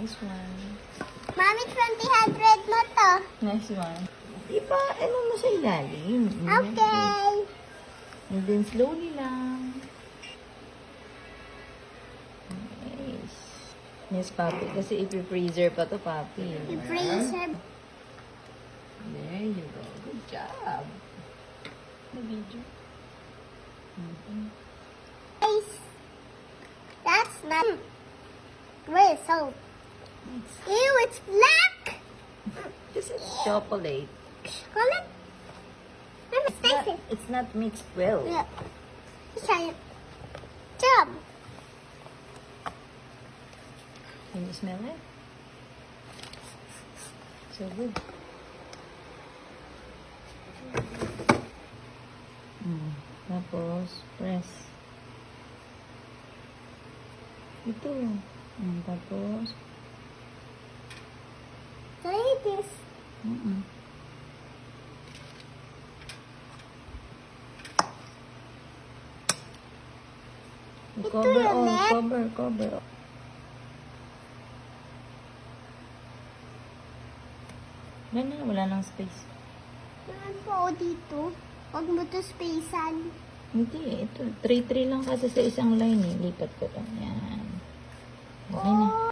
Nice one. Mami, 20 mo to. Nice one. Diba, ano mo sa ilalim? Okay. And then slowly lang. Nice. Yes, papi. Kasi ipi-freezer pa to, papi. I-freezer. There you go. Good job. The video. Guys, that's not... Wait, so... Ew, it's black! This is chocolate. Chocolate? I'm spicy. It's not mixed well. Yeah. Let's try it. Job. Can you smell it? So good. Tapos, press. Ito. Tapos, Try this. Cover, yung net. cover. Wala nang space. Naman po dito. Huwag mo to spacean. Hindi, ito. 3-3 lang kasi sa isang line eh. Lipat ko lang. Yan. Okay na.